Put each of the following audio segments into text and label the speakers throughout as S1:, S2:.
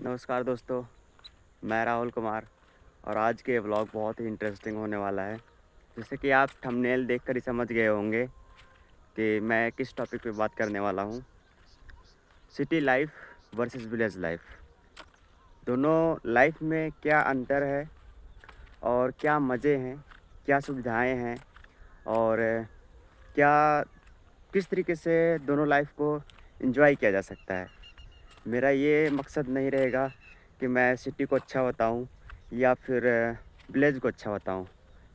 S1: नमस्कार दोस्तों, मैं राहुल कुमार और आज के व्लॉग बहुत ही इंटरेस्टिंग होने वाला है। जैसे कि आप थंबनेल देखकर ही समझ गए होंगे कि मैं किस टॉपिक पे बात करने वाला हूँ। City life versus village life, दोनों लाइफ में क्या अंतर है और क्या मज़े हैं, क्या सुविधाएं हैं और क्या किस तरीके से दोनों लाइफ को एंजॉय किया जा सकता है। मेरा ये मकसद नहीं रहेगा कि मैं सिटी को अच्छा बताऊं या फिर विलेज को अच्छा बताऊं।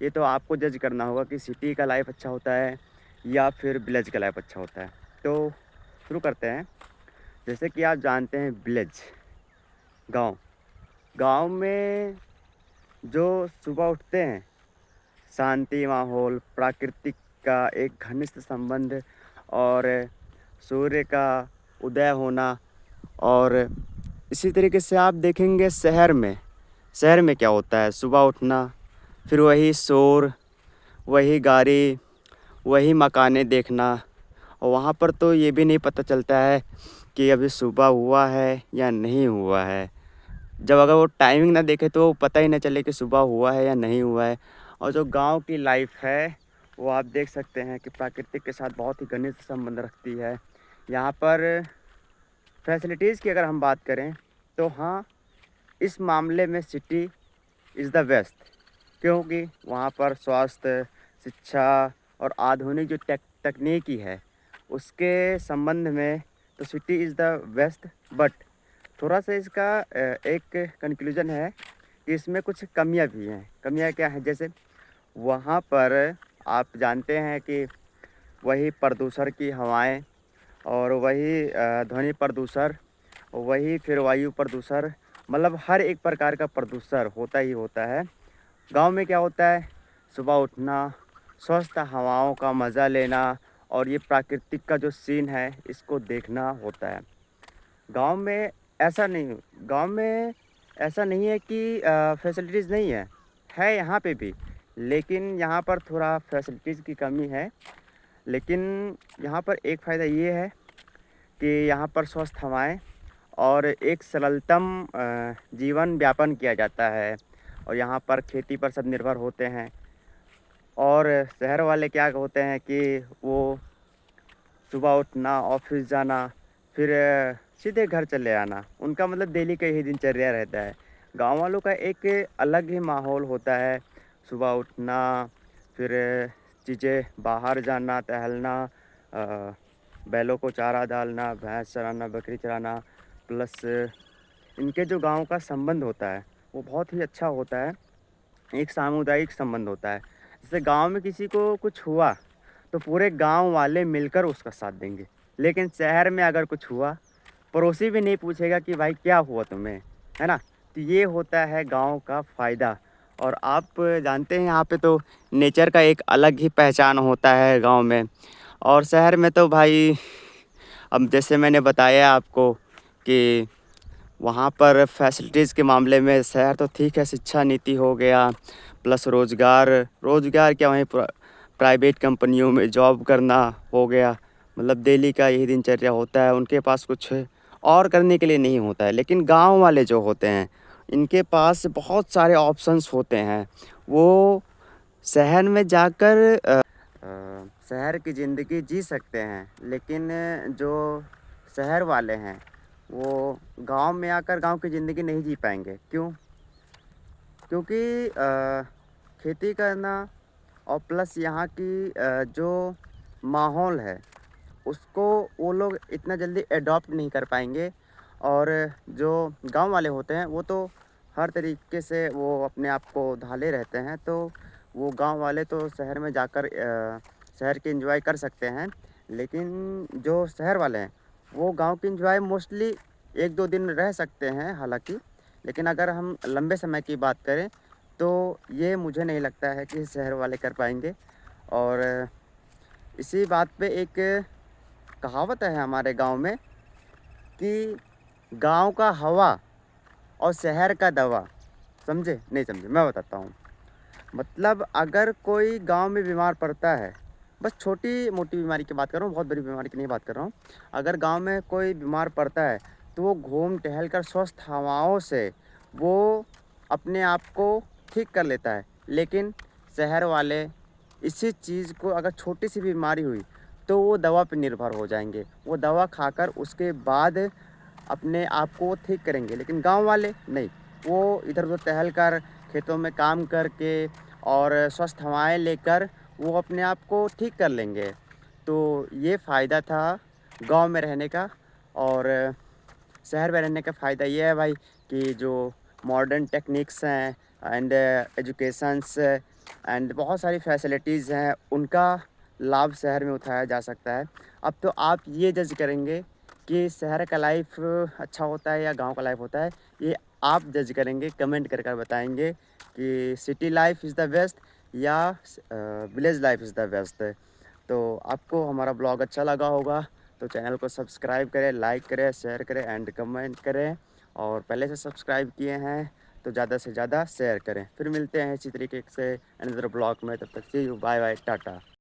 S1: ये तो आपको जज करना होगा कि सिटी का लाइफ अच्छा होता है या फिर विलेज का लाइफ अच्छा होता है। तो शुरू करते हैं। जैसे कि आप जानते हैं विलेज, गांव। गांव में जो सुबह उठते हैं, शांति माहौल, प्राकृतिक का एक घनिष्ठ संबंध और सूर्य का उदय होना। और इसी तरीके से आप देखेंगे शहर में क्या होता है, सुबह उठना, फिर वही शोर, वही गाड़ी, वही मकानें देखना। और वहाँ पर तो ये भी नहीं पता चलता है कि अभी सुबह हुआ है या नहीं हुआ है। जब अगर वो टाइमिंग ना देखे तो पता ही ना चले कि सुबह हुआ है या नहीं हुआ है। और जो गांव की लाइफ है वो आप देख सकते हैं कि प्राकृतिक के साथ बहुत ही घनिष्ठ संबंध रखती है। यहाँ पर फैसिलिटीज़ की अगर हम बात करें तो हाँ, इस मामले में सिटी इज़ द बेस्ट, क्योंकि वहाँ पर स्वास्थ्य, शिक्षा और आधुनिक जो तकनीकी है उसके संबंध में तो city is the best. But थोड़ा सा इसका एक कंक्लूजन है कि इसमें कुछ कमियां भी हैं। कमियां क्या हैं? जैसे वहाँ पर आप जानते हैं कि वही प्रदूषण की हवाएं और वही ध्वनि प्रदूषण, वही फिर वायु प्रदूषण, मतलब हर एक प्रकार का प्रदूषण होता ही होता है। गांव में क्या होता है? सुबह उठना, स्वस्थ हवाओं का मज़ा लेना और ये प्राकृतिक का जो सीन है इसको देखना होता है। गांव में ऐसा नहीं गांव में ऐसा नहीं है कि फैसिलिटीज़ नहीं है यहाँ पे भी, लेकिन यहाँ पर थोड़ा फैसिलिटीज़ की कमी है। लेकिन यहाँ पर एक फ़ायदा ये है कि यहाँ पर स्वस्थ हवाएं और एक सरलतम जीवन यापन किया जाता है। और यहाँ पर खेती पर सब निर्भर होते हैं। और शहर वाले क्या होते हैं कि वो सुबह उठना, ऑफिस जाना, फिर सीधे घर चले आना, उनका मतलब डेली का यही दिनचर्या रहता है। गांव वालों का एक अलग ही माहौल होता है। सुबह उठना, फिर चीज़ें बाहर जाना, टहलना, बैलों को चारा डालना, भैंस चराना, बकरी चराना, प्लस इनके जो गांव का संबंध होता है वो बहुत ही अच्छा होता है। एक सामुदायिक संबंध होता है। जैसे गांव में किसी को कुछ हुआ तो पूरे गांव वाले मिलकर उसका साथ देंगे। लेकिन शहर में अगर कुछ हुआ, पड़ोसी भी नहीं पूछेगा कि भाई क्या हुआ तुम्हें, है ना? तो ये होता है गांव का फ़ायदा। और आप जानते हैं यहाँ पे तो नेचर का एक अलग ही पहचान होता है गांव में। और शहर में तो भाई, अब जैसे मैंने बताया आपको कि वहाँ पर फैसिलिटीज़ के मामले में शहर तो ठीक है, शिक्षा नीति हो गया, प्लस रोज़गार क्या, वहीं प्राइवेट कंपनियों में जॉब करना हो गया। मतलब डेली का यही दिनचर्या होता है, उनके पास कुछ और करने के लिए नहीं होता है। लेकिन गांव वाले जो होते हैं इनके पास बहुत सारे ऑप्शंस होते हैं। वो शहर में जाकर शहर की ज़िंदगी जी सकते हैं, लेकिन जो शहर वाले हैं वो गांव में आकर गांव की ज़िंदगी नहीं जी पाएंगे। क्यों? क्योंकि खेती करना और प्लस यहाँ की जो माहौल है उसको वो लोग इतना जल्दी एडॉप्ट नहीं कर पाएंगे। और जो गांव वाले होते हैं वो तो हर तरीके से वो अपने आप को ढाले रहते हैं। तो वो गांव वाले तो शहर में जाकर शहर की एंजॉय कर सकते हैं। लेकिन जो शहर वाले हैं वो गांव की एंजॉय मोस्टली एक दो दिन रह सकते हैं हालांकि। लेकिन अगर हम लंबे समय की बात करें तो ये मुझे नहीं लगता है कि शहर वाले कर पाएंगे। और इसी बात पे एक कहावत है हमारे गांव में कि गांव का हवा और शहर का दवा। समझे? नहीं समझे? मैं बताता हूँ। मतलब अगर कोई गांव में बीमार पड़ता है, बस छोटी मोटी बीमारी की बात कर रहा हूँ, बहुत बड़ी बीमारी की नहीं बात कर रहा हूँ। अगर गांव में कोई बीमार पड़ता है तो वो घूम टहल कर स्वस्थ हवाओं से वो अपने आप को ठीक कर लेता है। लेकिन शहर वाले इसी चीज़ को, अगर छोटी सी बीमारी हुई तो वो दवा पे निर्भर हो जाएँगे। वो दवा खाकर उसके बाद अपने आप को ठीक करेंगे। लेकिन गाँव वाले नहीं, वो इधर-उधर टहल कर, खेतों में काम करके और स्वस्थ हवाएँ लेकर वो अपने आप को ठीक कर लेंगे। तो ये फ़ायदा था गाँव में रहने का। और शहर में रहने का फ़ायदा ये है भाई कि जो मॉडर्न टेक्निक्स हैं एंड एजुकेशंस एंड बहुत सारी फैसिलिटीज़ हैं, उनका लाभ शहर में उठाया जा सकता है। अब तो आप ये जज करेंगे कि शहर का लाइफ अच्छा होता है या गांव का लाइफ होता है। ये आप जज करेंगे, कमेंट कर कर बताएंगे कि city life is the best या village life is the best. तो आपको हमारा ब्लॉग अच्छा लगा होगा तो चैनल को सब्सक्राइब करें, लाइक करें, शेयर करें एंड कमेंट करें। और पहले से सब्सक्राइब किए हैं तो ज़्यादा से ज़्यादा शेयर करें। फिर मिलते हैं इसी तरीके से अनदर ब्लॉग में। तब तक सी यू, बाय बाय, टाटा।